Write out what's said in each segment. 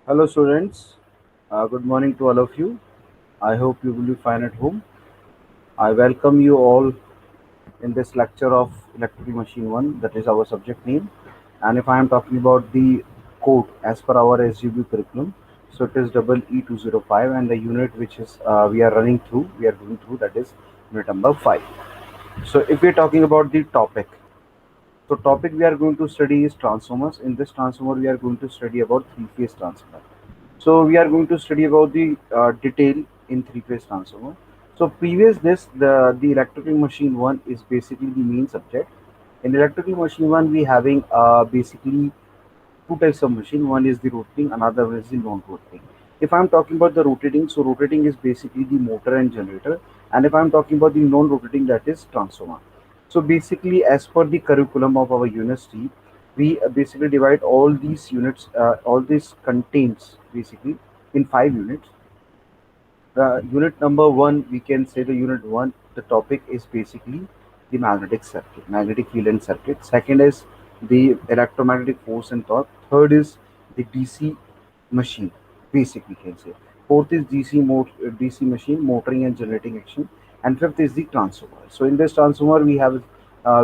Hello, students. Good morning to all of you. I hope you will be fine at home. I welcome you all in this lecture of Electrical Machine 1, that is our subject name. And if I am talking about the code as per our SGB curriculum, so it is double E205, and the unit which is we are running through, we are going through, that is unit number 5. So if we are talking about the topic, so topic we are going to study is transformers. In this transformer, we are going to study about three-phase transformer. So we are going to study about the detail in three-phase transformer. So previous this, the electrical machine one is basically the main subject. In electrical machine one, we having basically two types of machine. One is the rotating, another one is the non-rotating. If I'm talking about the rotating, so rotating is basically the motor and generator, and if I'm talking about the non-rotating, that is transformer. So basically, as per the curriculum of our university, we basically divide all these units, all these contains basically in 5 units. Unit number one, we can say the unit one, the topic is basically the magnetic circuit, magnetic field and circuit. Second is the electromagnetic force and torque. Third is the DC machine, basically can say. Fourth is DC machine, motoring and generating action. And fifth is the transformer. So in this transformer, we have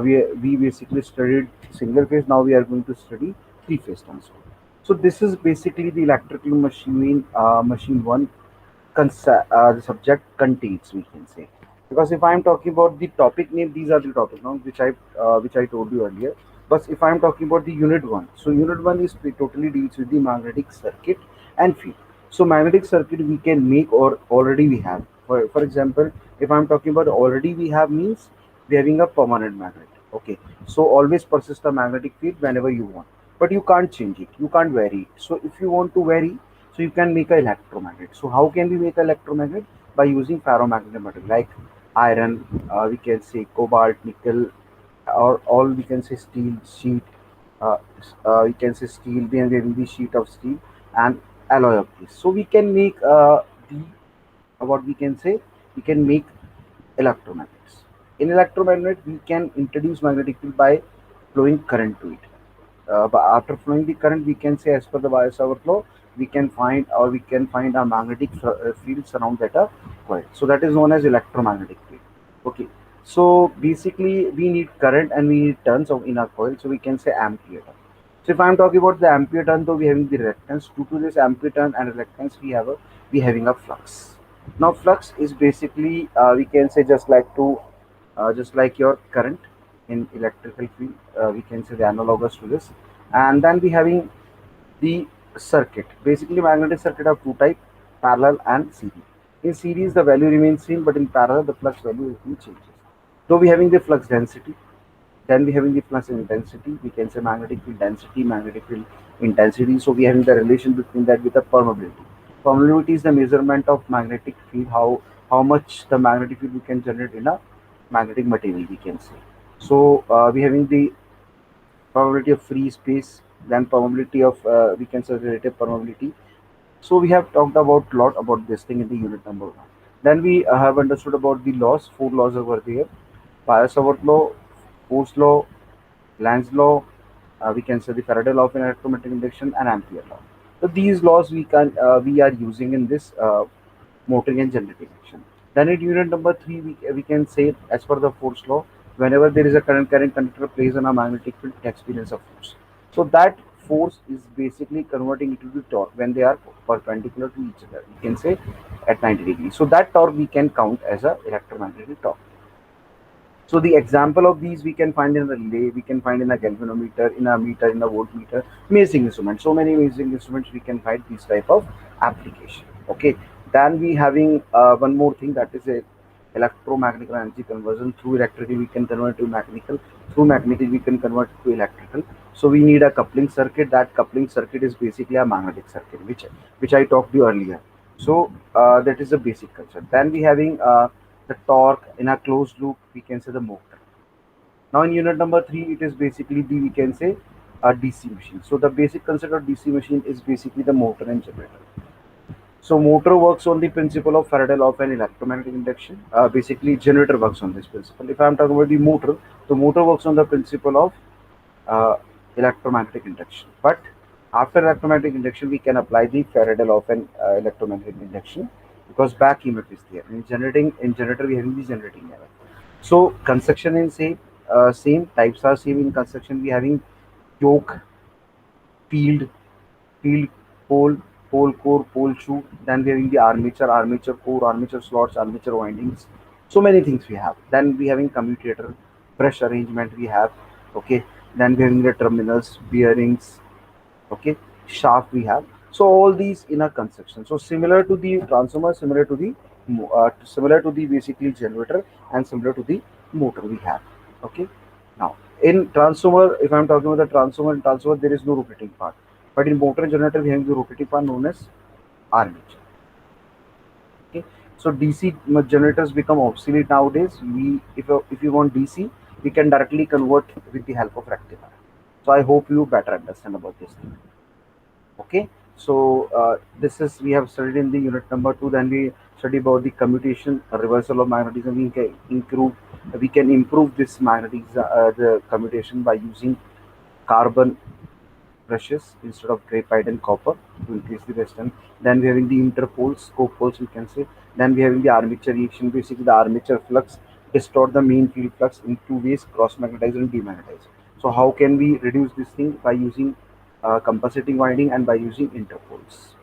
we basically studied single phase. Now we are going to study three-phase transformer. So this is basically the electrical machine one the subject contains, we can say. Because if I am talking about the topic name, these are the topic now which I told you earlier. But if I am talking about the unit one, so unit one is totally deals with the magnetic circuit and field. So magnetic circuit we can make or already we have. For example, if I am talking about already we have means we having a permanent magnet. Okay, so always persist the magnetic field whenever you want, but you can't change it, you can't vary it. So if you want to vary, so you can make an electromagnet. So how can we make an electromagnet? By using ferromagnetic material like iron, we can say cobalt, nickel, or all we can say steel sheet. Uh, we can say steel. Then we have the sheet of steel and alloy of this. So we can make the what we can say, we can make electromagnets. In electromagnet, we can introduce magnetic field by flowing current to it. But after flowing the current, we can say as per the Biot-Savart law, we can find a magnetic field surround that are coil. So that is known as electromagnetic field. Okay. So basically, we need current and we need turns of in a coil. So we can say ampere turn. So if I'm talking about the ampere turn, though we having the reluctance. Due to this ampere turn and reluctance, we having a flux. Now flux is basically we can say just like your current in electrical field, we can say the analogous to this. And then we having the circuit. Basically magnetic circuit have two type, parallel and series. In series the value remains same, but in parallel the flux value changes. So we having the flux density, then we having the flux intensity, we can say magnetic field density, magnetic field intensity. So we having the relation between that with the permeability. Permeability is the measurement of magnetic field, how much the magnetic field we can generate in a magnetic material, we can say. So we having the probability of free space, then probability of we can say relative permeability. So we have talked about lot about this thing in the unit number one. Then we have understood about the laws. Four laws over there: Biot-Savart law, Force law, Planck's law, we can say the Faraday law of electromagnetic induction, and Ampere law. So these laws we are using in this motoring and generating action. Then in unit number three, we can say as per the force law, whenever there is a current conductor plays on a magnetic field, it experience a force. So that force is basically converting it to torque when they are perpendicular to each other. We can say at 90 degrees. So that torque we can count as a electromagnetic torque. So the example of these we can find in a relay, we can find in a galvanometer, in a meter, in a voltmeter, measuring instruments. So many measuring instruments we can find these type of application. Okay. Then we having one more thing, that is a electromagnetic energy conversion. Through electrical we can convert to mechanical. Through mechanical we can convert to electrical. So we need a coupling circuit. That coupling circuit is basically a magnetic circuit, which I talked to you earlier. So that is a basic concept. Then we having the torque in a closed loop, we can say the motor. Now in unit number three, it is basically the we can say a DC machine. So the basic concept of DC machine is basically the motor and generator. So motor works on the principle of Faraday law of an electromagnetic induction. Basically generator works on this principle. If I am talking about the motor works on the principle of uh, electromagnetic induction. But After electromagnetic induction, we can apply the Faraday law of an electromagnetic induction, because back EMF is there. In generator, we having the generating EMF. So construction in same types are same. In construction, we having yoke, field, field pole, pole core, pole shoe. Then we having the armature, armature core, armature slots, armature windings. So many things we have. Then we having commutator, brush arrangement we have. Okay. Then we having the terminals, bearings. Okay, shaft we have. So all these in a construction. So similar to the transformer, similar to the basically generator, and similar to the motor we have. Okay. Now in transformer, if I'm talking about the transformer, in transformer there is no rotating part, but in motor and generator we have the rotating part known as armature. Okay. So DC generators become obsolete nowadays. If you want DC, we can directly convert with the help of rectifier. So I hope you better understand about this thing. Okay. So this is we have studied in the unit number 2. Then we study about the commutation, reversal of magnetism. We can improve this magnetism, the commutation, by using carbon brushes instead of graphite and copper to increase the resistance. Then we having the interpoles, scope poles we can say. Then we having the armature reaction. Basically, the armature flux distort the main field flux in two ways: cross magnetize and demagnetize. So how can we reduce this thing? By using compensating winding and by using interpoles.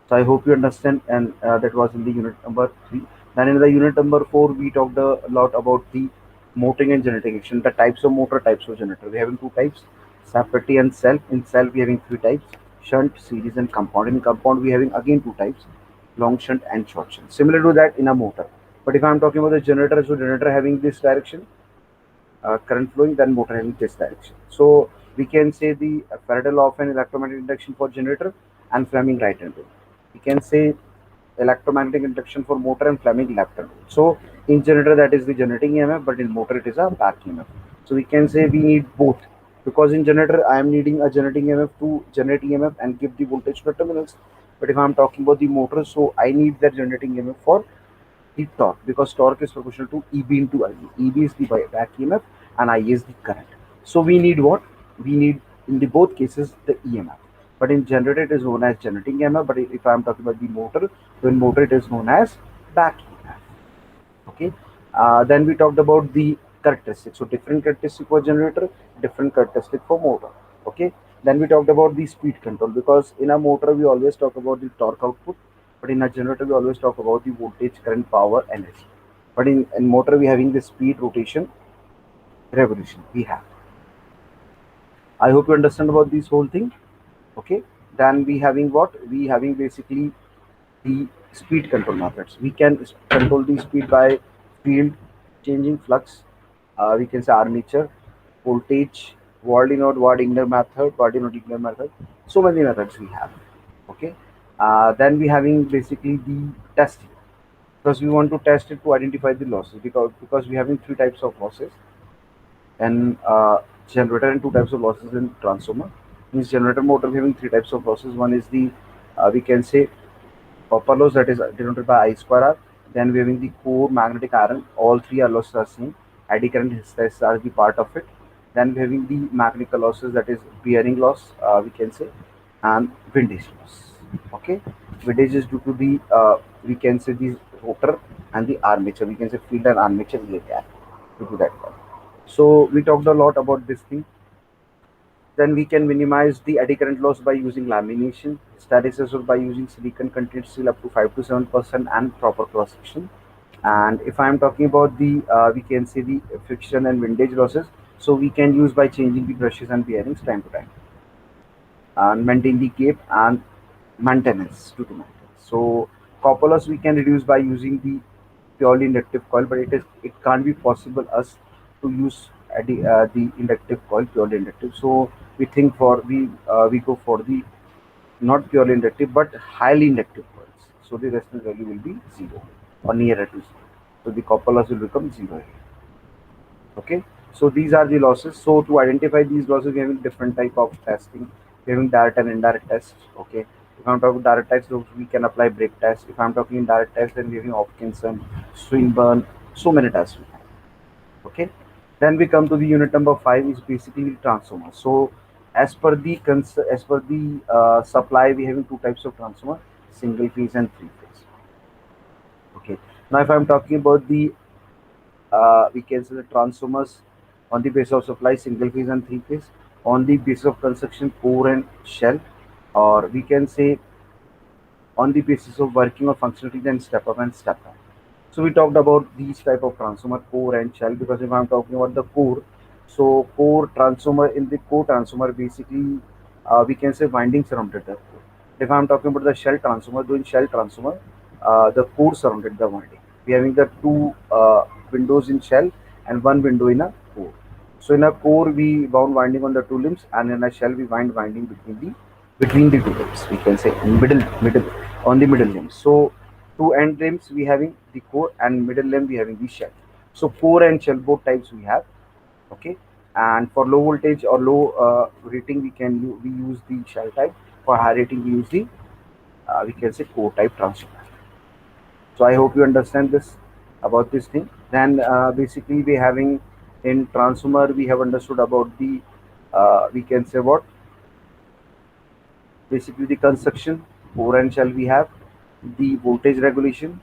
So I hope you understand, and that was in the unit number 3. Then in the unit number 4, we talked a lot about the motoring and generating action, the types of motor, types of generator. We having two types: separate and self. In self, we having three types: shunt, series, and compound. In compound, we having again two types: long shunt and short shunt. Similar to that in a motor. But if I'm talking about the generator, so generator having this direction, current flowing, then motor having this direction. So we can say the Faraday law of an electromagnetic induction for generator and Fleming right hand rule. We can say electromagnetic induction for motor and Fleming left hand rule. So in generator that is the generating EMF, but in motor it is a back EMF. So we can say we need both, because in generator I am needing a generating EMF to generate EMF and give the voltage to the terminals. But if I am talking about the motor, so I need that generating EMF for the torque, because torque is proportional to EB into IB. EB is the back EMF and I is the current. So we need what? We need in the both cases the EMF. But in generator it is known as generating EMF. But if I am talking about the motor, so in motor it is known as back EMF. Okay. Then we talked about the characteristics. So different characteristic for generator, different characteristic for motor. Okay. Then we talked about the speed control, because in a motor we always talk about the torque output, but in a generator we always talk about the voltage, current, power, energy. But in motor we having the speed, rotation, revolution we have. I hope you understand about this whole thing. Okay. Then we having what? We having basically the speed control methods. We can control the speed by field, changing flux. We can say armature, voltage, Ward-Wigner method, Ward-Wigner method. So many methods we have. Okay. Then we having basically the testing, because we want to test it to identify the losses, because we having three types of losses and generator, and two types of losses in transformer. Means generator motor we having three types of losses. One is the we can say copper loss, that is denoted by I square R. Then we having the core, magnetic iron. All three are losses are same. Eddy current, hysteresis are the part of it. Then we having the mechanical losses, that is bearing loss, we can say, and windage loss. Okay, windage is due to the we can say the rotor and the armature. We can say field and armature gap due to that one. So we talked a lot about this thing. Then we can minimize the eddy current loss by using lamination, statistics by using silicon content steel up to 5 to 7% and proper cross section. And if I am talking about the we can say the friction and windage losses, so we can use by changing the brushes and bearings time to time, and maintain the gap and maintenance due to maintenance. So copper loss we can reduce by using the purely inductive coil, but it can't be possible us to use the inductive coil purely inductive. So we go for the not purely inductive but highly inductive coils. So the resistance value will be zero or nearer to zero. So the copper loss will become zero here. Okay. So these are the losses. So to identify these losses, we having different type of testing. We having direct and indirect tests. Okay. If I'm talking direct tests, so we can apply brake test. If I'm talking indirect test, then we having Hopkinson, Swinburne, so many tests we have. Okay. Then we come to the unit number 5 is basically transformer. So as per the supply, we having two types of transformer: single phase and three phase. Okay. Now, if I'm talking about the we can say the transformers on the basis of supply, single phase and three phase, on the basis of construction, core and shell, or we can say on the basis of working or functionality, then step up and step down. So we talked about these type of transformer, core and shell, because if I'm talking about the core, so core transformer, in the core transformer, basically we can say winding surrounded the core. If I'm talking about the shell transformer, doing shell transformer, the core surrounded the winding. We having the two windows in shell and one window in a core. So in a core we wound winding on the two limbs, and in a shell we wind winding between the two limbs. We can say middle on the middle limbs. So two end limbs we having the core, and middle limb we having the shell. So core and shell both types we have. Okay. And for low voltage or low rating, we use the shell type. For high rating, we use the we can say core type transformer. So I hope you understand this about this thing. Then basically we having in transformer, we have understood about the we can say what, basically the construction, core and shell we have, the voltage regulation,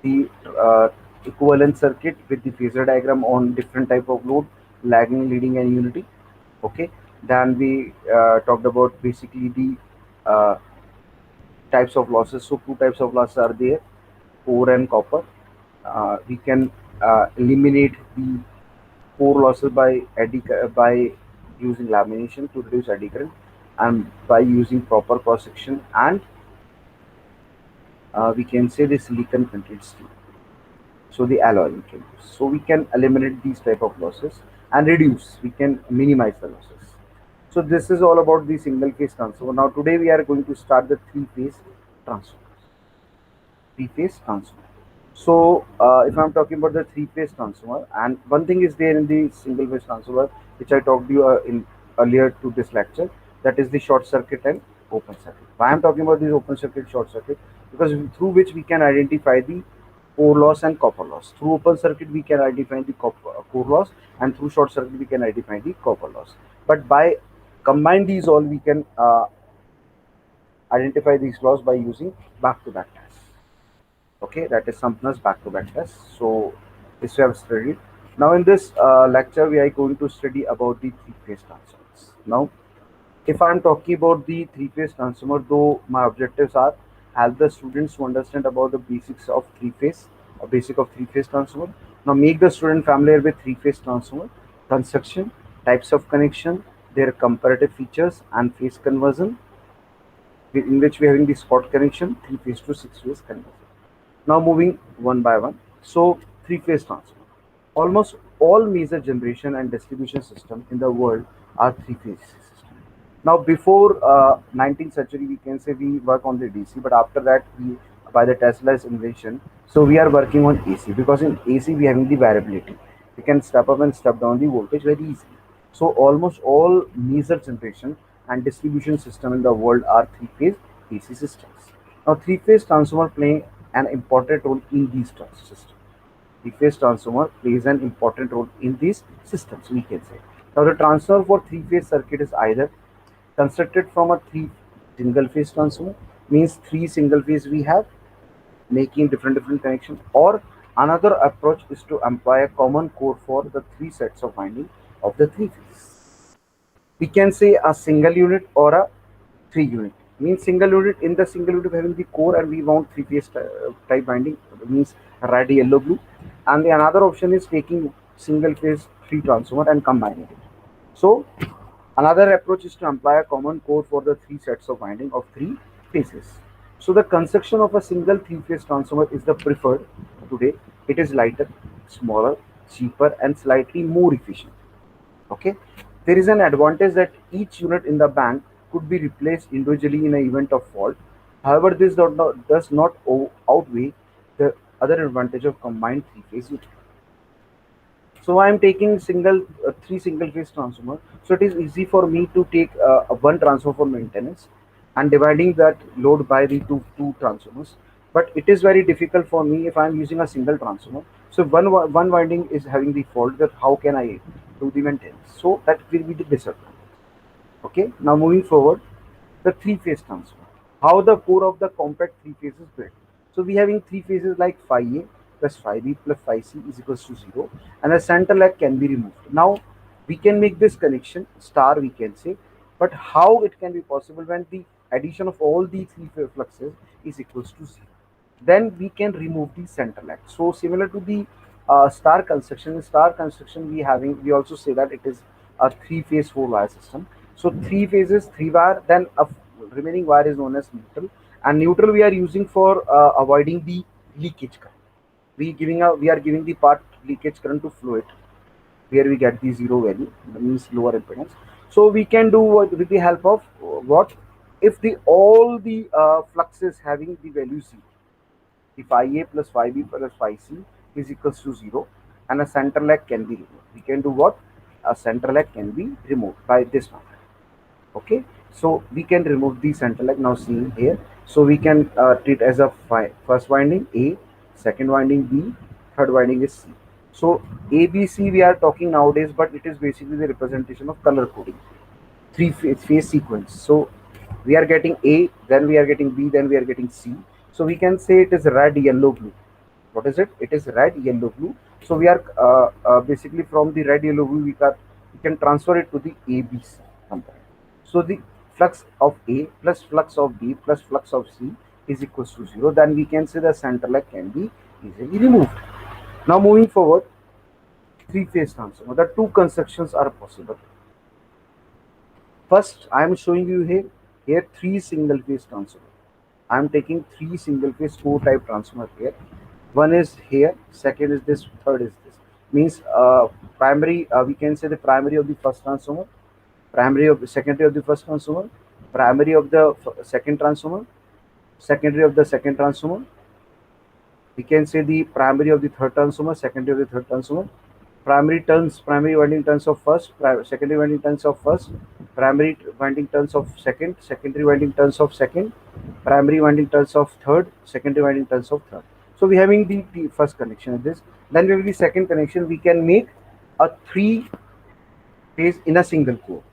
the equivalent circuit with the phasor diagram on different type of load, lagging, leading, and unity. Okay. Then we talked about basically the uh, types of losses. So two types of losses are there: core and copper. We can eliminate the core losses by using lamination to reduce eddy current, and by using proper cross section, and we can say the silicon content steel. So the alloy we can use. So we can eliminate these type of losses and reduce. We can minimize the losses. So this is all about the single phase transformer. Now today we are going to start the three phase transformer. Three phase transformer. So if I'm talking about the three phase transformer, and one thing is there in the single phase transformer, which I talked to you in earlier to this lecture, that is the short circuit and open circuit. Why I'm talking about this open circuit, short circuit? Because through which we can identify the core loss and copper loss. Through open circuit we can identify the core loss, and through short circuit we can identify the copper loss. But by combine these all, we can identify these loss by using back to back tests. Okay, that is Sampna's back-to-back test. So this we have studied. Now in this lecture we are going to study about the three-phase transformers. Now if I am talking about the three-phase transformer, though my objectives are help the students to understand about the basics of three-phase, or basic of three-phase transformer. Now make the student familiar with three-phase transformer construction, types of connection, their comparative features, and phase conversion, in which we are having the spot connection, three-phase to six-phase conversion. Now moving one by one. So three-phase transformer. Almost all major generation and distribution system in the world are three-phase system. Now before 19th century, we can say we work on the DC, but after that we, by the Tesla's invention, so we are working on AC, because in AC we having the variability. We can step up and step down the voltage very easily. So almost all major generation and distribution system in the world are three-phase AC systems. Now three-phase transformer play an important role in these systems. Three-phase transformer plays an important role in these systems, we can say. Now the transformer for three-phase circuit is either constructed from a three single phase transformer, means three single phase we have making different connection, or another approach is to employ a common core for the three sets of winding of the three phase. We can say a single unit or a three unit. Means single unit, in the single unit having the core and we want three phase type winding, means red, yellow, blue. And the another option is taking single phase three transformer and combining it. So another approach is to apply a common core for the three sets of winding of three phases. So the construction of a single three-phase transformer is the preferred today. It is lighter, smaller, cheaper, and slightly more efficient. Okay, there is an advantage that each unit in the bank could be replaced individually in an event of fault. However, this does not outweigh the other advantage of combined three-phase unit. So I am taking three single phase transformer. So it is easy for me to take one transformer for maintenance and dividing that load by the two transformers. But it is very difficult for me if I am using a single transformer. So one winding is having the fault. That how can I do the maintenance? So that will be the disadvantage. Okay, now moving forward, the three-phase transformer. How the core of the compact three phase is built. So we having three phases like phi A plus phi B plus phi C is equals to 0, and a center lag can be removed. Now we can make this connection star, we can say, but how it can be possible when the addition of all the three fluxes is equals to 0? Then we can remove the center lag. So similar to the star construction, in star construction we also say that it is a three-phase four-wire system. So three phases, three wire, then a remaining wire is known as neutral, and neutral we are using for avoiding the leakage current. We are giving the path leakage current to flow it, where we get the zero value, that means lower impedance. So we can do with the help of what, if the all the fluxes having the value C, if Ia plus phi b plus phi c is equals to 0, and a center lag can be removed. We can do what? A center lag can be removed by this method. Okay, so we can remove the center lag now seen here. So we can treat as a first winding A, second winding B, third winding is C. So A, B, C we are talking nowadays, but it is basically the representation of color coding, phase sequence. So we are getting A, then we are getting B, then we are getting C. So we can say it is red, yellow, blue. What is it? It is red, yellow, blue. So we are basically from the red, yellow, blue, we can transfer it to the ABC component. So the flux of A plus flux of B plus flux of C is equals to 0. Then we can say the center lag can be easily removed. Now moving forward, three-phase transformer. The two constructions are possible. First, I am showing you here three single phase transformer. I am taking three single phase four type transformer here. One is here, second is this, third is this. Means primary, we can say the primary of the first transformer, primary of the secondary of the first transformer, primary of the second transformer, secondary of the second transformer. We can say the primary of the third transformer, secondary of the third transformer, primary winding turns of first, secondary winding turns of first, primary winding turns of second, secondary winding turns of second, primary winding turns of third, secondary winding turns of third. So we having the first connection of this. Then we have the second connection. We can make a three phase in a single core.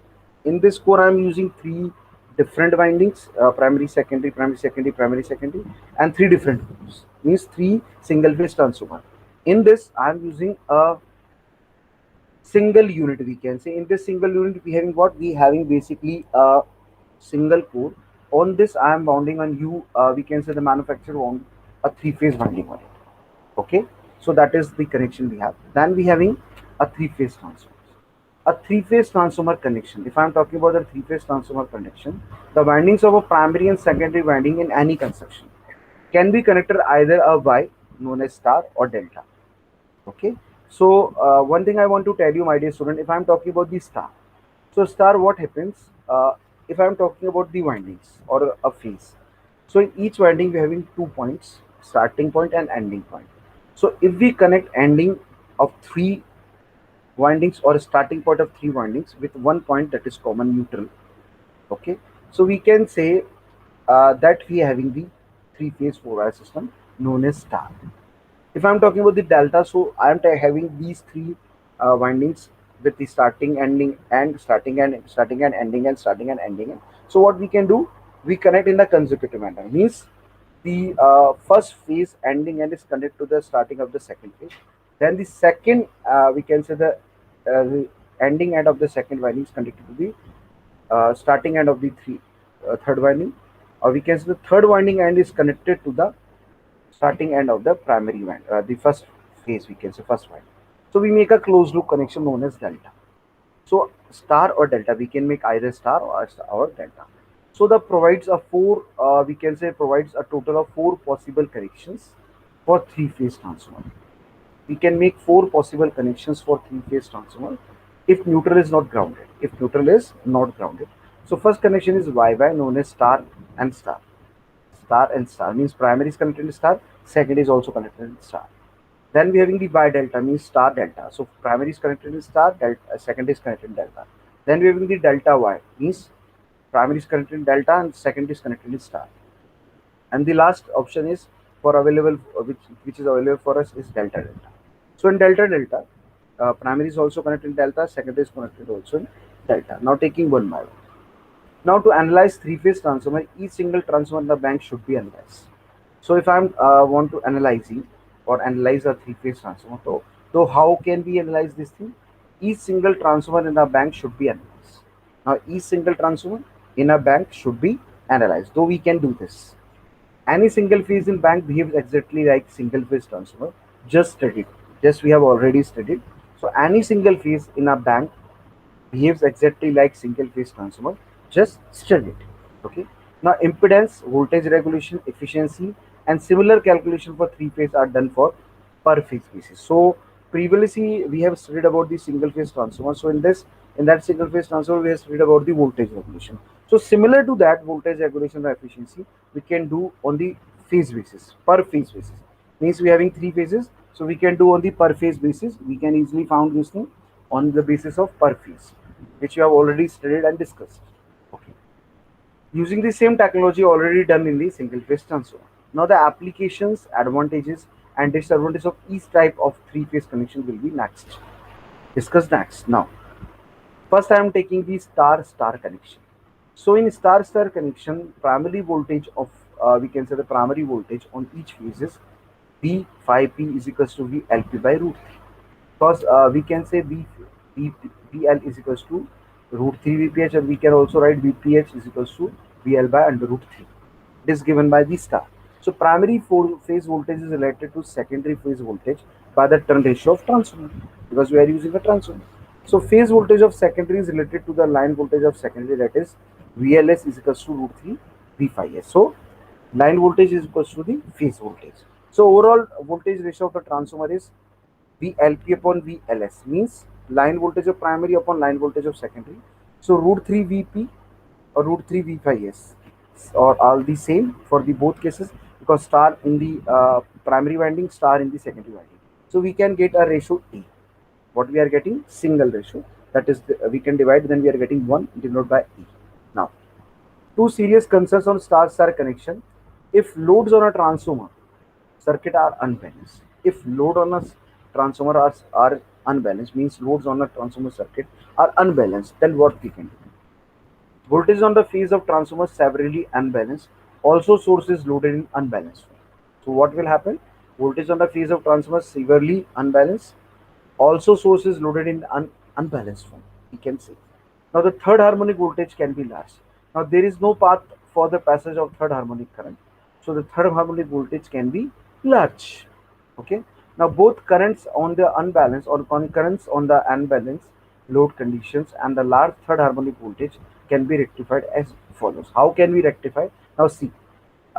In this core, I am using three different windings: primary, secondary, primary, secondary, primary, secondary, and three different cores. Means three single phase transformer. In this, I am using a single unit, we can say. In this single unit we having what, we having basically a single core. On this I am wounding on you, we can say the manufacturer wound a three phase winding on it. Okay, so that is the connection we have. Then we having a three phase transformer. A three phase transformer connection, if I am talking about the three phase transformer connection, the windings of a primary and secondary winding in any construction can be connected either a Y, known as star, or delta. Okay, so one thing I want to tell you, my dear student, if I'm talking about the star, so star, what happens if I'm talking about the windings or a phase? So in each winding we're having 2 points, starting point and ending point. So if we connect ending of three windings or a starting point of three windings with one point that is common neutral, okay, so we can say that we are having the three phase four wire system known as star. If I'm talking about the delta, so I am having these three windings with the starting, ending, and starting and starting and ending and starting and ending. So what we can do, we connect in the consecutive manner. Means the first phase ending end is connected to the starting of the second phase. Then the second, we can say the ending end of the second winding is connected to the starting end of the third winding, or we can say the third winding end is connected to the starting end of the primary wind, the first phase, we can say first wind. So we make a closed loop connection known as delta. So star or delta, we can make either star or delta. So that provides a four, we can say provides a total of four possible connections for three phase transformer. We can make four possible connections for three phase transformer if neutral is not grounded. If neutral is not grounded. So first connection is YY, known as star and star. Star and star means primary is connected to star, second is also connected to star. Then we having the bi delta, means star delta. So primary is connected to star, delta, second is connected to delta. Then we having the delta Y, means primary is connected to delta and second is connected to star. And the last option is for available, which is available for us, is delta delta. So in delta delta, primary is also connected in delta, secondary is connected also in delta. Now taking one by one. Now to analyze three-phase transformer, each single transformer in the bank should be analyzed. So if I'm want to analyzing or analyze a three-phase transformer, so how can we analyze this thing? Each single transformer in a bank should be analyzed. Now each single transformer in a bank should be analyzed. Though we can do this. Any single phase in bank behaves exactly like single phase transformer. Just studied. Just we have already studied. So any single phase in a bank behaves exactly like single phase transformer. Just study it. Okay. Now impedance, voltage regulation, efficiency, and similar calculation for three phase are done for per phase basis. So previously we have studied about the single phase transformer. So in that single phase transformer we have studied about the voltage regulation. So similar to that voltage regulation or efficiency we can do on the phase basis, per phase basis. Means we having three phases, so we can do on the per phase basis. We can easily found this thing on the basis of per phase, which you have already studied and discussed. Okay. Using the same technology already done in the single phase transformer. Now the applications, advantages and disadvantages of each type of three phase connection will be next. Discuss next. Now, first I am taking the star-star connection. So in star-star connection, primary voltage of we can say the primary voltage on each phase is V phi P is equals to V L P by root 3. Because we can say VL is equals to root 3 VPH, and we can also write VPH is equals to VL by under root 3. It is given by the star. So primary phase voltage is related to secondary phase voltage by the turn ratio of transformer, because we are using a transformer. So phase voltage of secondary is related to the line voltage of secondary, that is VLS is equals to root 3 V phi S. So line voltage is equals to the phase voltage. So overall voltage ratio of the transformer is VLP upon VLS, means line voltage of primary upon line voltage of secondary. So root 3 VP or root 3 V phi S or all the same for the both cases, because star in the primary winding, star in the secondary winding. So we can get a ratio E. What we are getting? Single ratio. That is, we can divide, then we are getting 1 denoted by E. Now, two serious concerns on star-star connection. If loads on a transformer circuit are unbalanced, if load on a transformer are unbalanced, means loads on a transformer circuit are unbalanced, then what we can do? Voltage on the phase of transformer severely unbalanced, also source is loaded in unbalanced form. So what will happen? Voltage on the phase of transformer severely unbalanced, also source is loaded in unbalanced form, we can say. Now the third harmonic voltage can be large. Now there is no path for the passage of third harmonic current. So the third harmonic voltage can be large. Okay. Now both currents on the unbalanced or currents on the unbalanced load conditions and the large third harmonic voltage can be rectified as follows. How can we rectify? Now see,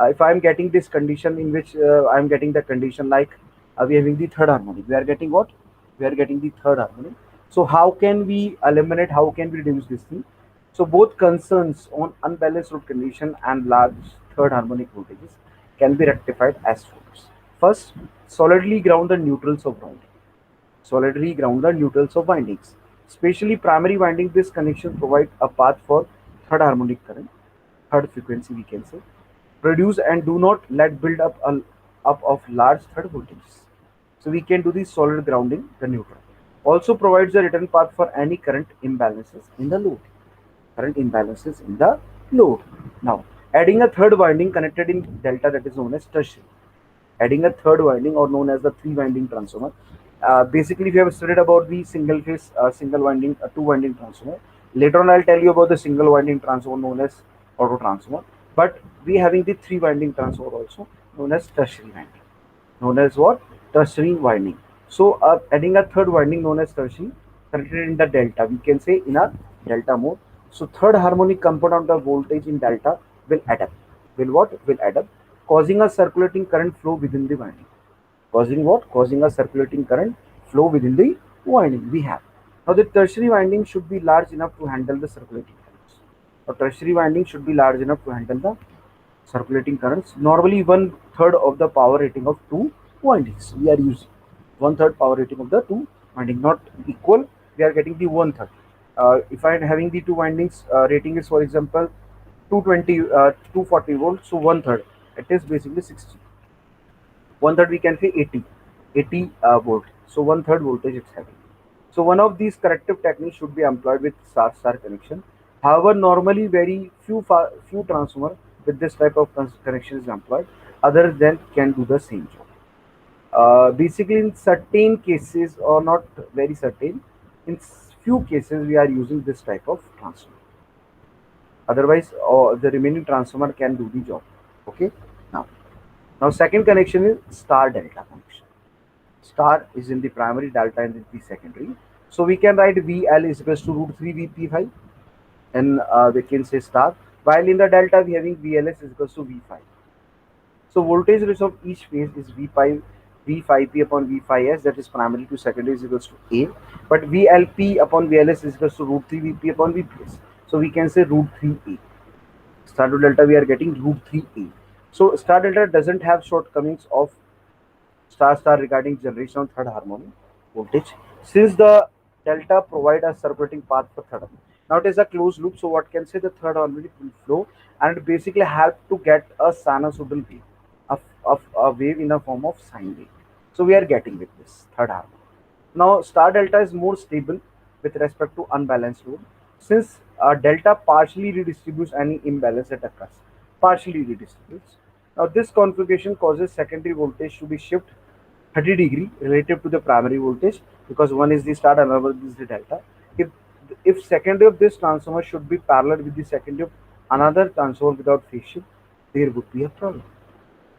if I am getting this condition in which I am getting the condition like we are having the third harmonic, we are getting what? We are getting the third harmonic. So how can we eliminate? How can we reduce this thing? So both concerns on unbalanced load condition and large third harmonic voltages can be rectified as follows. First, solidly ground the neutrals of winding. Solidly ground the neutrals of windings. Especially primary winding, this connection provides a path for third harmonic current, third frequency we can say. Produce and do not let build up of large third voltages. So we can do the solid grounding, the neutral. Also provides a return path for any current imbalances in the load. Current imbalances in the load. Now, adding a third winding connected in delta, that is known as tertiary. Adding a third winding or known as the three winding transformer. Basically, we have studied about the single phase, single winding, two winding transformer. Later on, I'll tell you about the single winding transformer known as auto transformer. But we having the three winding transformer also known as tertiary winding. Known as what? Tertiary winding. So adding a third winding known as tertiary connected in the delta, we can say in a delta mode. So third harmonic component of the voltage in delta will add up. Will what? Will add up, causing a circulating current flow within the winding. Causing what? Causing a circulating current flow within the winding we have. Now the tertiary winding should be large enough to handle the circulating currents. A tertiary winding should be large enough to handle the circulating currents. Normally one third of the power rating of two windings we are using. One third power rating of the two winding, not equal. We are getting the one third. If I am having the two windings rating is for example 220 240 volts, so one third it is basically 60. One third we can say 80 volt. So one third voltage it's having. So one of these corrective techniques should be employed with star-star connection. However, normally very few transformer with this type of connection is employed. Other than can do the same job. Basically, in certain cases, or not very certain, in few cases we are using this type of transformer. Otherwise, the remaining transformer can do the job. Okay. Now, now second connection is star delta connection. Star is in the primary, delta in the secondary. So we can write VL is equals to root 3 VP5, and we can say star. While in the delta we having VLS is equals to V5. So voltage ratio of each phase is V5P upon V5S, that is primary to secondary is equals to A, but VLP upon VLS is equals to root 3 VP upon VPS. So we can say root 3A. Star to delta we are getting root 3A. So star delta doesn't have shortcomings of star star regarding generation of third harmonic voltage, since the delta provide a circulating path for third harmonic. Now it is a closed loop, so what can say the third harmonic will flow and it basically help to get a sinusoidal wave, of a wave in a form of sine wave. So we are getting with this third harmonic. Now star delta is more stable with respect to unbalanced load, since delta partially redistributes any imbalance that occurs. Partially redistributes. Now this configuration causes secondary voltage to be shifted 30-degree relative to the primary voltage, because one is the star and another is the delta. If secondary of this transformer should be parallel with the secondary of another transformer without phase shift, there would be a problem.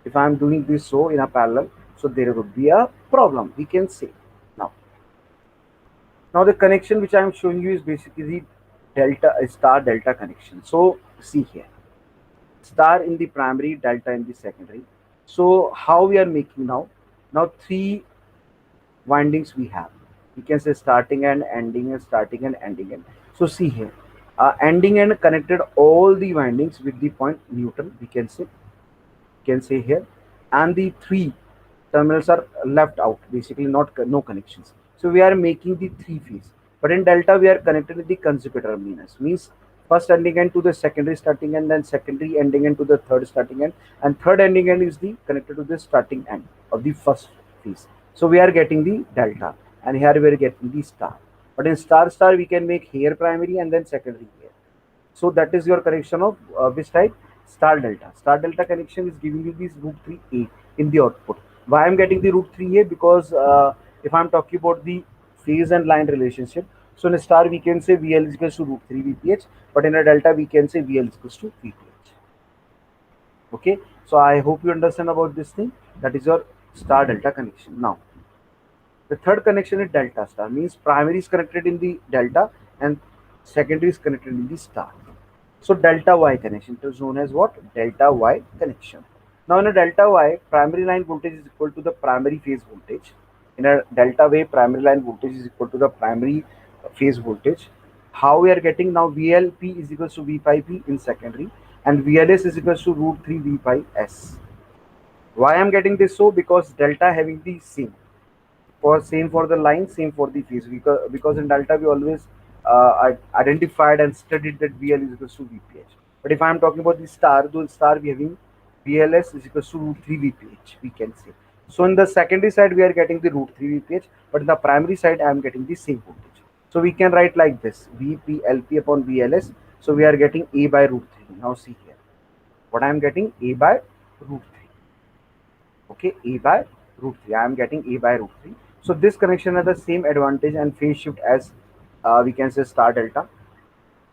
If I am doing this so in a parallel, so there would be a problem, we can say. Now the connection which I am showing you is basically delta star delta connection. So see here, star in the primary, delta in the secondary. So how we are making now? Now three windings we have. We can say starting and ending and starting and ending end. So see here, ending end connected all the windings with the point neutral. We can say here, and the three terminals are left out, basically not no connections. So we are making the three phase, but in delta we are connected with the consecutive terminus, means first ending end to the secondary starting end, then secondary ending end to the third starting end, and third ending end is the connected to the starting end of the first phase. So we are getting the delta, and here we are getting the star. But in star star we can make here primary and then secondary here. So that is your connection of which type? Star delta. Star delta connection is giving you this root 3A in the output. Why I'm getting the root 3A? Because if I'm talking about the phase and line relationship, so in a star we can say VL is equals to root 3 VPH, but in a delta we can say VL is equals to VPH. Okay, so I hope you understand about this thing. That is your star delta connection. Now, the third connection is delta star, means primary is connected in the delta and secondary is connected in the star. So delta Y connection is known as what? Delta Y connection. Now in a delta Y, primary line voltage is equal to the primary phase voltage. In a delta way, primary line voltage is equal to the primary phase voltage. How we are getting now? VLP is equals to V5P in secondary, and VLS is equals to root 3 V5S. Why I am getting this so? Because delta having the same for the line, same for the phase, because in delta we always identified and studied that VL is equals to VPH. But if I am talking about the star, the star we having VLS is equals to root 3 VPH, we can say. So in the secondary side we are getting the root 3 VPH, but in the primary side I am getting the same voltage. So we can write like this: VPLP upon VLS. So we are getting A by root 3. Now see here, what I am getting? A by root 3. Okay, A by root 3. I am getting A by root 3. So this connection has the same advantage and phase shift as we can say star delta,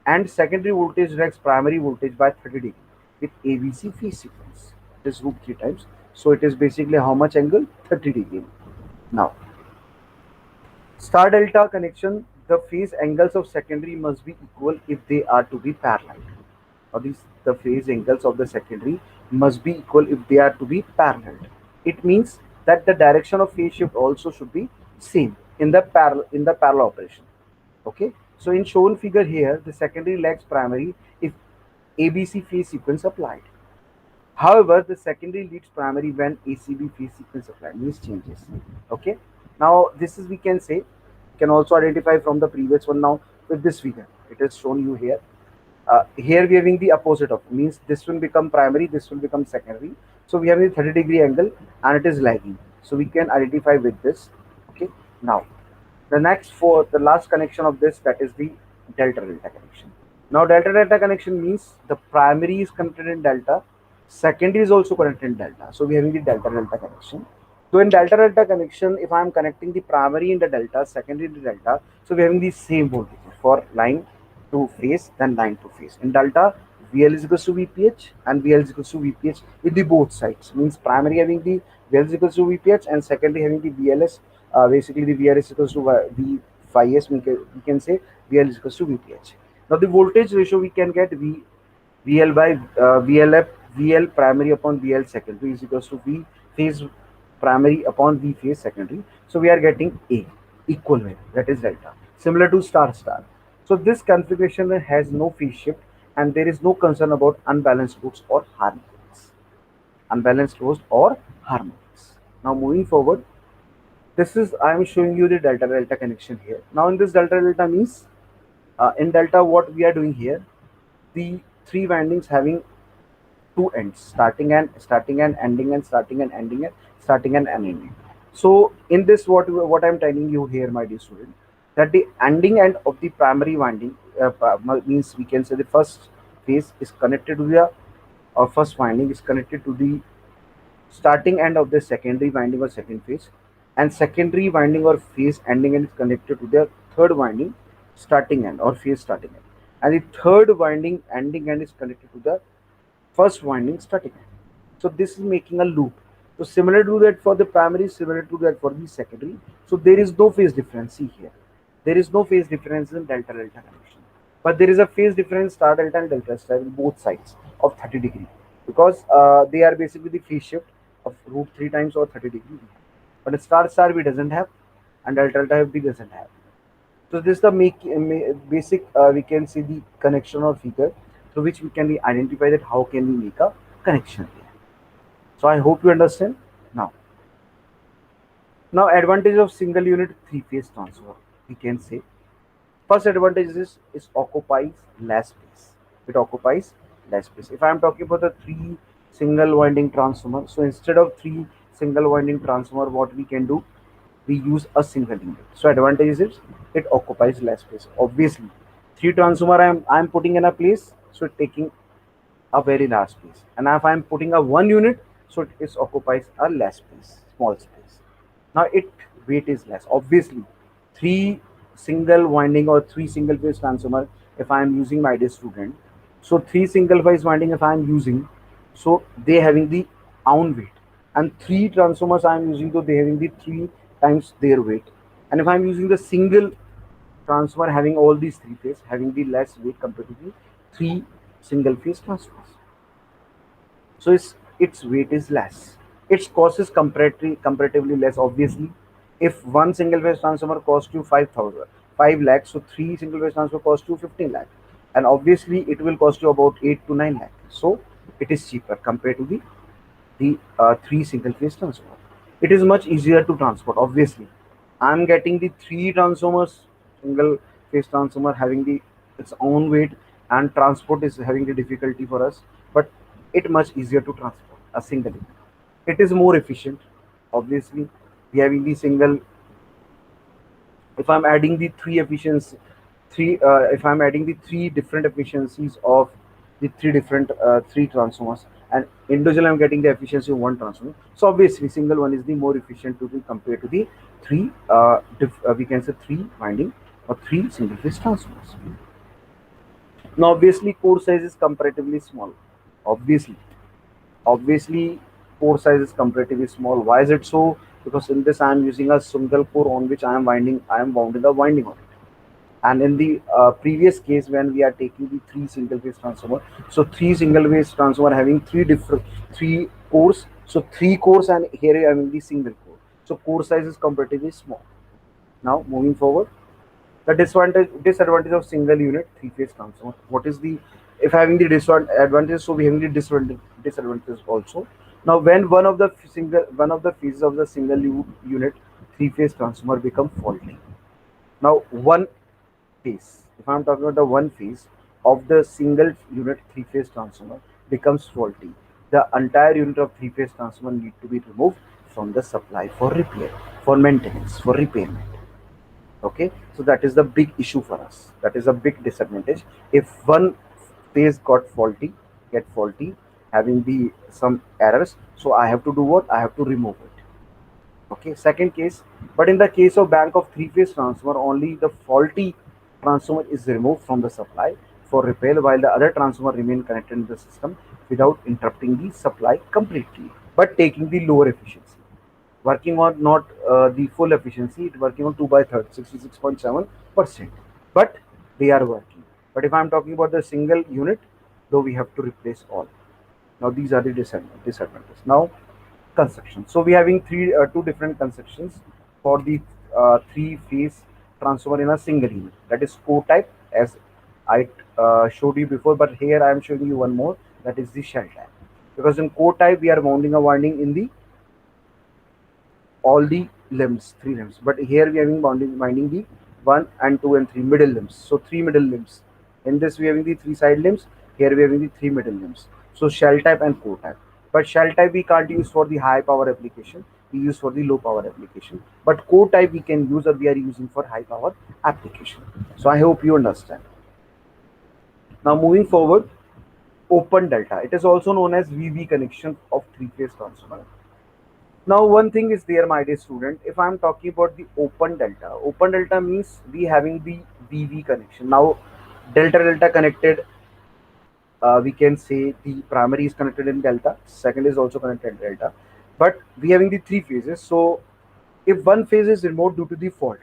and secondary voltage directs primary voltage by 30 degree with ABC phase sequence. It is root 3 times. So it is basically how much angle? 30 degree. Now, star delta connection, the phase angles of secondary must be equal if they are to be parallel. Or the phase angles of the secondary must be equal if they are to be parallel. It means that the direction of phase shift also should be same in the parallel operation. Okay, so in shown figure here, the secondary lags primary if ABC phase sequence applied. However, the secondary leads primary when ACB phase sequence applied, means changes. Okay, now this is, we can say, can also identify from the previous one. Now with this figure, it is shown you here. Here we are having the opposite of, means this will become primary, this will become secondary. So we have the 30-degree angle and it is lagging. So we can identify with this. Okay, now the next for the last connection of this, that is the delta delta connection. Now delta delta connection means the primary is connected in delta, secondary is also connected in delta. So we are having the delta delta connection. So in delta delta connection, if I am connecting the primary in the delta, secondary in the delta, so we are having the same voltage for line to phase, then line to phase. In delta, VL is equals to VPH and VL is equals to VPH with the both sides. Means primary having the VL is equals to VPH and secondary having the VLS. Basically, the VL is equals to V phi S. We can say VL is equals to VPH. Now the voltage ratio we can get VL by VL primary upon VL secondary is equals to V phase primary upon V phase secondary. So we are getting A equal value, that is delta, similar to star star. So this configuration has no phase shift and there is no concern about unbalanced loads or harmonics. Unbalanced loads or harmonics. Now moving forward, this is I am showing you the delta delta connection here. Now in this delta delta means in delta what we are doing here, the three windings having two ends, starting and ending and starting and ending and starting and ending. So in this what I'm telling you here, my dear student, that the ending end of the primary winding means we can say the first phase is connected to the first winding is connected to the starting end of the secondary winding or second phase, and secondary winding or phase ending end is connected to the third winding starting end or phase starting end, and the third winding ending end is connected to the first winding starting end. So this is making a loop. So similar to that for the primary, similar to that for the secondary. So there is no phase difference. See here, there is no phase difference in delta delta connection, but there is a phase difference star delta and delta star in both sides of 30 degree, because they are basically the phase shift of root 3 times or 30 degree. But star star we doesn't have, and delta delta we doesn't have. So this is the basic we can see the connection or figure through which we can identify that how can we make a connection here. So I hope you understand. Now, advantage of single unit three phase transformer. We can say first advantage is occupies less space. It occupies less space. If I am talking about the three single winding transformer, so instead of three single winding transformer, what we can do, we use a single unit. So advantage is it occupies less space. Obviously, three transformer I'm putting in a place, so it taking a very large space. And if I'm putting a one unit, so it occupies a less space, small space. Now it weight is less. Obviously, three single winding or three single phase transformer, if I am using, my dear student, so three single phase winding if I am using, so they having the own weight, and three transformers I am using, so they having the three times their weight. And if I am using the single transformer having all these three phase, having the less weight compared to the three single phase transformers, so its weight is less. Its cost is comparatively less. Obviously, if one single phase transformer costs you 5 lakhs, so three single phase transformer cost you 15 lakh, and obviously it will cost you about 8 to 9 lakh. So it is cheaper compared to the three single phase transformer. It is much easier to transport. Obviously, I'm getting the three transformers, single phase transformer having the its own weight, and transport is having the difficulty for us, but it much easier to transport a single unit. It is more efficient. Obviously, we having the single, if I'm adding the three efficiency, if I'm adding the three different efficiencies of the three different three transformers, and individually I'm getting the efficiency of one transformer, so obviously single one is the more efficient to be compared to the three we can say three winding or three single phase transformers. Now obviously core size is comparatively small. Obviously, obviously core size is comparatively small. Why is it so? Because in this I am using a single core on which I am wounding the winding on it. And in the previous case, when we are taking the three single phase transformer, so three single phase transformer having three cores, so three cores, and here I am in the single core, so core size is comparatively small. Now moving forward, the disadvantage of single unit three phase transformer. What is the, if having the disadvantage, so we having the disadvantages also. Now when one of the phases of the single unit three phase transformer become faulty, now one phase, if I'm talking about the one phase of the single unit three phase transformer becomes faulty, the entire unit of three phase transformer need to be removed from the supply for repair, for maintenance, for repairment. Okay, so that is the big issue for us. That is a big disadvantage. If one phase get faulty, having the some errors, so I have to do what? I have to remove it. Okay, second case, but in the case of bank of three-phase transformer, only the faulty transformer is removed from the supply for repair, while the other transformer remain connected in the system without interrupting the supply completely, but taking the lower efficiency. Working on not the full efficiency, it's working on 2 by third, 66.7%. But they are working. But if I'm talking about the single unit, though we have to replace all. Now these are the disadvantages. Now construction. So we having two different constructions for the three phase transformer in a single unit. That is core type, as I showed you before, but here I am showing you one more, that is the shell type. Because in core type we are mounting a winding in the all the limbs, three limbs. But here we are having binding the one and two and three middle limbs. So three middle limbs. In this we are having the three side limbs. Here we are having the three middle limbs. So shell type and core type. But shell type we can't use for the high power application. We use for the low power application. But core type we can use, or we are using for high power application. So I hope you understand. Now moving forward, open delta. It is also known as VV connection of three phase transformer. Now, one thing is there, my dear student. If I'm talking about the open delta means we having the VV connection. Now, delta delta connected. We can say the primary is connected in delta. Second is also connected in delta. But we having the three phases. So, if one phase is removed due to the fault,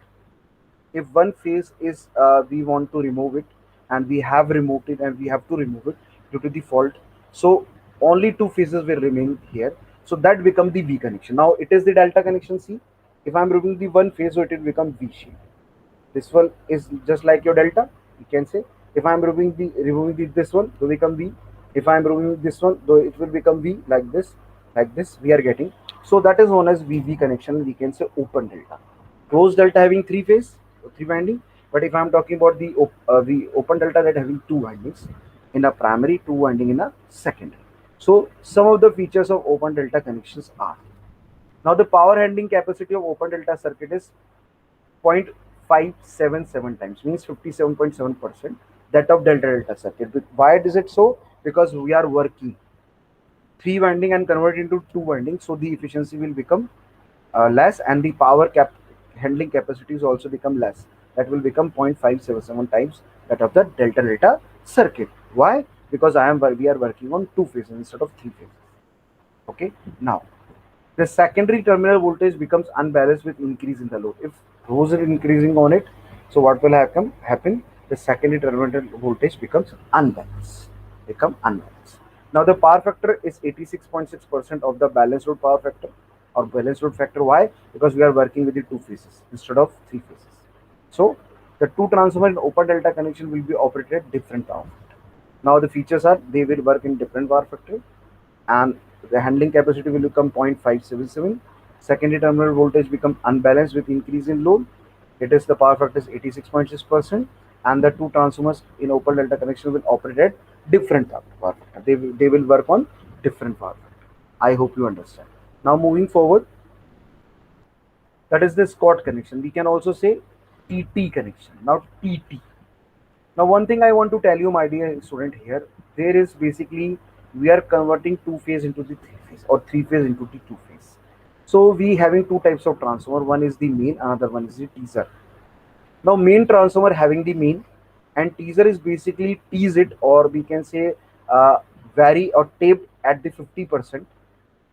if one phase is we want to remove it, and we have removed it, and we have to remove it due to the fault, so only two phases will remain here, so that become the V connection. Now it is the delta connection. See, if I'm removing the one phase, so it will become V shape. This one is just like your delta, you can say. If I'm removing this one, so become V. If I'm removing this one, though, it will become V, like this, like this we are getting. So that is known as VV connection. We can say open delta. Closed delta having three phase, three winding. But if I'm talking about the open delta, that having two windings in a primary, two winding in a secondary. So some of the features of open delta connections are, now the power handling capacity of open delta circuit is 0.577 times, means 57.7% that of delta delta circuit. Why is it so? Because we are working three winding and convert into two winding, so the efficiency will become less, and the power handling capacities also become less. That will become 0.577 times that of the delta delta circuit. Why? Because we are working on two phases instead of three phases. Okay. Now the secondary terminal voltage becomes unbalanced with increase in the load. If rows are increasing on it, so what will happen? The secondary terminal voltage becomes unbalanced. Now the power factor is 86.6% of the balanced load power factor, or balanced load factor. Why? Because we are working with the two phases instead of three phases. So the two transformer in open delta connection will be operated at different power factor. Now the features are, they will work in different power factor, and the handling capacity will become 0.577. Secondary terminal voltage become unbalanced with increase in load. It is, the power factor is 86.6%, and the two transformers in open delta connection will operate at different power factor. They will work on different power factor. I hope you understand. Now moving forward, that is the Scott connection. We can also say TT connection. Now TT. Now, one thing I want to tell you, my dear student, here, there is basically, we are converting two phase into the three phase, or three phase into the two phase. So we having two types of transformer. One is the main, another one is the teaser. Now main transformer having the main, and teaser is basically tease it, or we can say vary or taped at the 50%,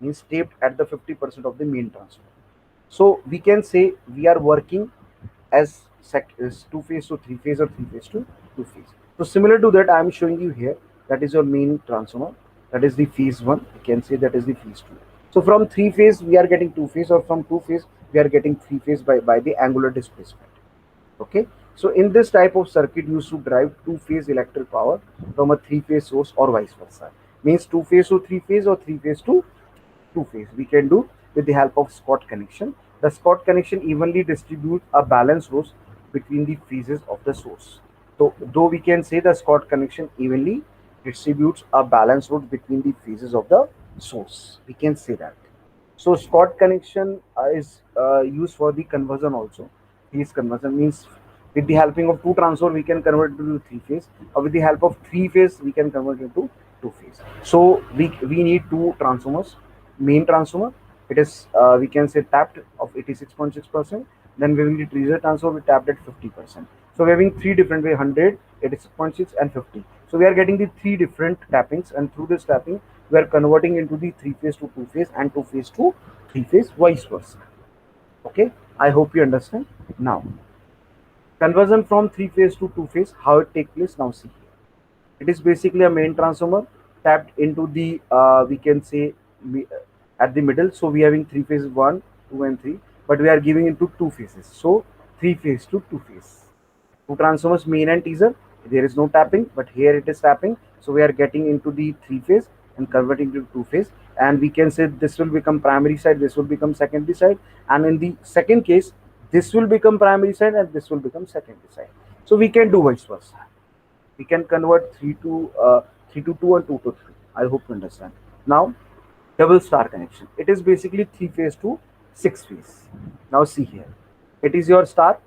means taped at the 50% of the main transformer. So we can say we are working as two phase to three phase, or three phase to two phase. So similar to that, I am showing you here. That is your main transformer. That is the phase one. You can say that is the phase two. So from three phase we are getting two phase, or from two phase we are getting three phase by the angular displacement. Okay. So in this type of circuit, used to drive two phase electric power from a three phase source, or vice versa. Means two phase to three phase, or three phase to two phase we can do with the help of Scott connection. The Scott connection evenly distributes a balanced load between the phases of the source. So though we can say the Scott connection evenly distributes a balanced load between the phases of the source, we can say that. So Scott connection is used for the conversion also. phase conversion, means with the helping of two transformer we can convert it to three phase, or with the help of three phase we can convert it to two phase. So we need two transformers. Main transformer, it is we can say tapped of 86.6%. Then we will need reserve transformer, we tapped at 50%. So we're having three different way: 100, 86.6 and 50. So we are getting the three different tappings, and through this tapping we are converting into the three phase to two phase and two phase to three phase, vice versa. Okay, I hope you understand. Now, conversion from three phase to two phase, how it take place, now see here. It is basically a main transformer tapped into the we can say at the middle. So we are having three phases, 1, 2 and 3, but we are giving into two phases. So three phase to two phase. Two transformers, main and teaser. There is no tapping, but here it is tapping. So we are getting into the three phase and converting to two phase. And we can say this will become primary side, this will become secondary side. And in the second case, this will become primary side and this will become secondary side. So we can do vice versa. We can convert 3 to 2 and 2 to 3. I hope you understand. Now, double star connection. It is basically three phase to six phase. Now see here. It is your star.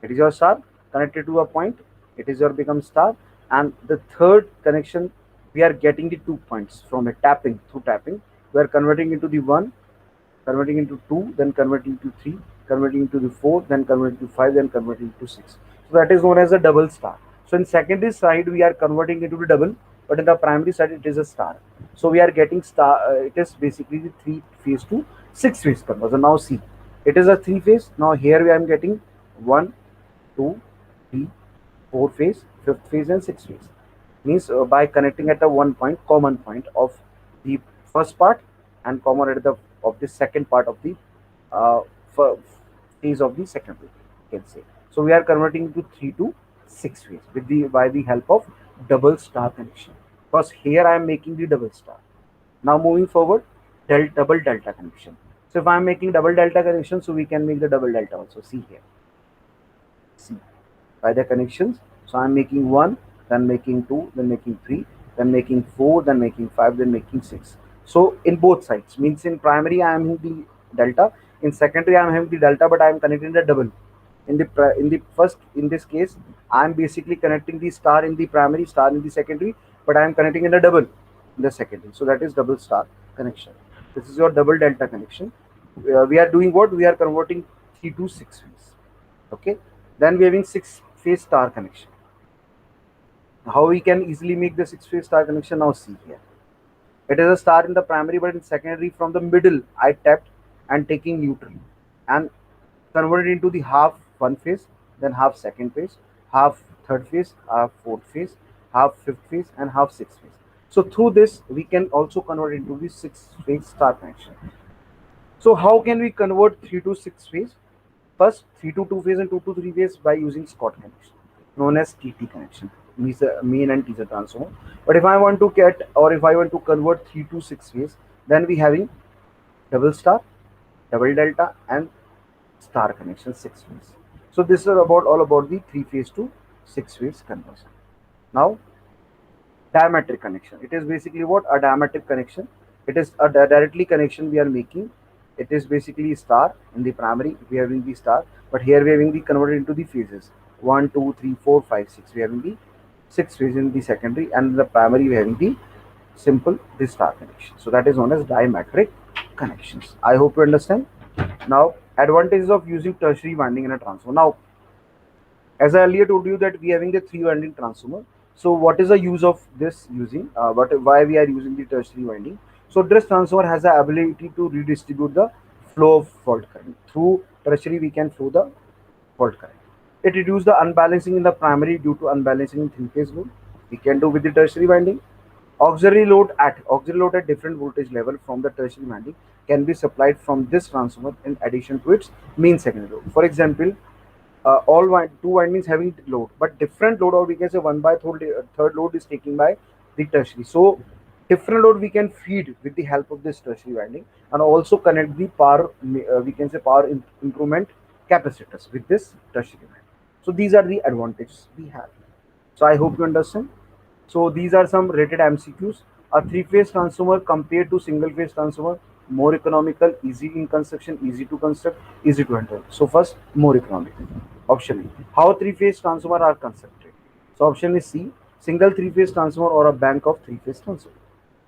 It is your star connected to a point. It is your become star. And the third connection, we are getting the 2 points from a tapping, through tapping. We are converting into the 1, converting into 2, then converting to 3, converting into the 4, then converting to 5, then converting to 6. So that is known as a double star. So in secondary side we are converting into the double, but in the primary side it is a star. So we are getting star. It is basically the three phase to six phase conversion. Now see, it is a three phase. Now here we are getting 1, 2, 3, 4 phase, fifth phase, and sixth phase. Means by connecting at a one point, common point of the first part and common at the of the second part of the uh, phase of the second phase, you can say. So we are converting to 3 to 6 phase with the by the help of double star connection. Because here I am making the double star. Now moving forward, double delta connection. So if I am making double delta connection, so we can make the double delta also. See here. See, by the connections. So I'm making 1, then making 2, then making 3, then making 4, then making 5, then making 6. So in both sides, means in primary I am having the delta, in secondary I am having the delta, but I am connecting the double. In the first, in this case, I am basically connecting the star in the primary, star in the secondary, but I am connecting in the double in the secondary. So that is double star connection. This is your double delta connection. We are doing what? We are converting 3 to 6 phase. Okay. Then we are having six phase star connection. How we can easily make the six phase star connection? Now see here. It is a star in the primary, but in secondary from the middle I tapped and taking neutral and converted into the half one phase, then half second phase, half third phase, half fourth phase, half fifth phase, and half sixth phase. So through this we can also convert into the six phase star connection. So how can we convert 3 to 6 phase? First, 3 to 2 phase and 2 to 3 phase by using Scott connection, known as TT connection, means main and teaser transformer. But if I want to get, or if I want to convert 3 to 6 phase, then we having double star, double delta, and star connection 6 phase. So this is about all about the 3 phase to 6 phase conversion. Now, diametric connection. It is basically what? A diametric connection. It is a directly connection we are making. It is basically star in the primary. We are having the star, but here we are having the converted into the phases 1, 2, 3, 4, 5, 6. We are having the 6 phase in the secondary, and in the primary we are having the simple the star connection. So that is known as diametric connections. I hope you understand. Now, advantages of using tertiary winding in a transformer. Now, as I earlier told you that we are having the three winding transformer. So what is the use of this using? Why we are using the tertiary winding? So this transformer has the ability to redistribute the flow of fault current. Through tertiary we can flow the fault current. It reduces the unbalancing in the primary due to unbalancing in three phase load. We can do with the tertiary winding. Auxiliary load at different voltage level from the tertiary winding can be supplied from this transformer in addition to its main secondary load. For example, two windings having load, but different load, or we can say one by third load is taken by the tertiary. So different load we can feed with the help of this tertiary winding, and also connect the power, we can say power improvement capacitors with this tertiary winding. So these are the advantages we have. So I hope you understand. So these are some rated MCQs. A three-phase transformer compared to single-phase transformer. more economical, easy in construction, easy to construct, easy to handle. So first, more economical. Option A. How three-phase transformer are constructed? So option is C. Single three-phase transformer or a bank of three-phase transformer.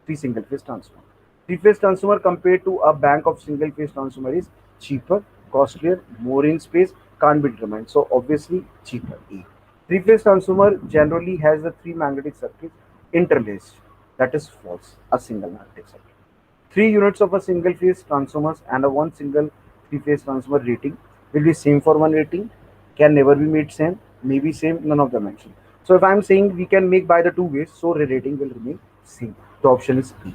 Three single-phase transformer. Three-phase transformer compared to a bank of single-phase transformer is cheaper, costlier, more in space, can't be determined. So obviously cheaper. A. Three-phase transformer generally has the three magnetic circuits interlaced. That is false. A single magnetic circuit. Three units of a single phase transformers and a one single three phase transformer rating will be same for one rating, can never be made same, may be same, none of them mentioned. So if I'm saying we can make by the two ways, so the rating will remain same. The option is B.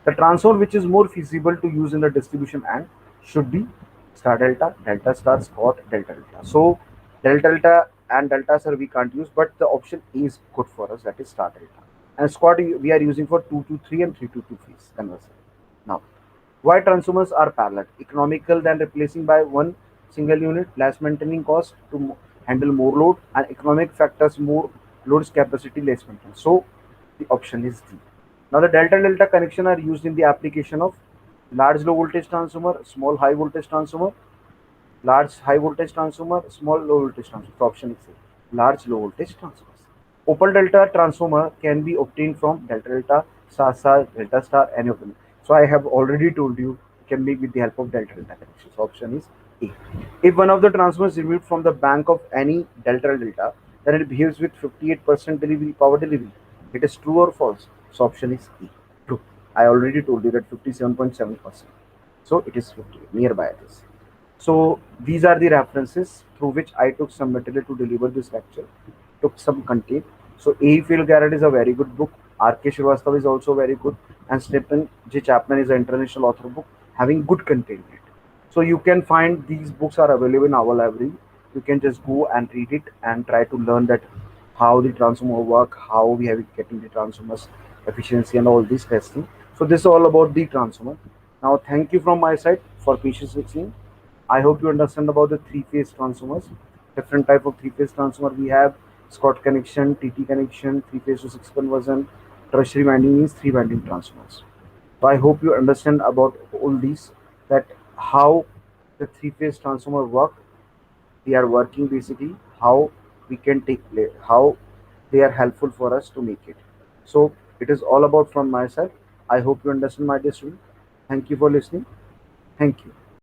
The transformer which is more feasible to use in the distribution and should be star delta, delta star, Scott, delta delta. So delta delta and delta star we can't use, but the option A is good for us, that is star delta. And Scott we are using for 2 to 3 and 3 to 2 phase conversion. Now, why transformers are parallel? Economical than replacing by one single unit, less maintaining cost to handle more load, and economic factors more loads capacity, less maintenance. So the option is D. Now the delta delta connection are used in the application of large low voltage transformer, small high voltage transformer, large high voltage transformer, small low voltage transformer. So option is A. Large low voltage transformers. Opal delta transformer can be obtained from delta delta, star star, delta star, any of them. So I have already told you can make with the help of delta delta connection. So option is A. If one of the transformers is removed from the bank of any delta delta, then it behaves with 58% delivery power delivery. It is true or false? So option is E. True. I already told you that 57.7%. So it is 50 nearby this. So these are the references through which I took some material to deliver this lecture, took some content. So A. Phil Garrett is a very good book. R.K. Srivastava is also very good. And Stephen J. Chapman is an international author book having good content in it. So you can find these books are available in our library. You can just go and read it and try to learn that how the transformer work, how we have getting the transformers efficiency and all these testing. So this is all about the transformer. Now thank you from my side for patience listening. I hope you understand about the three-phase transformers. Different type of three-phase transformer we have: Scott connection, TT connection, three-phase to six conversion, tertiary winding means three winding transformers. So I hope you understand about all these, that how the three-phase transformer work. We are working basically how we can take play, how they are helpful for us to make it. So it is all about from my side. I hope you understand my dear student. Thank you for listening. Thank you.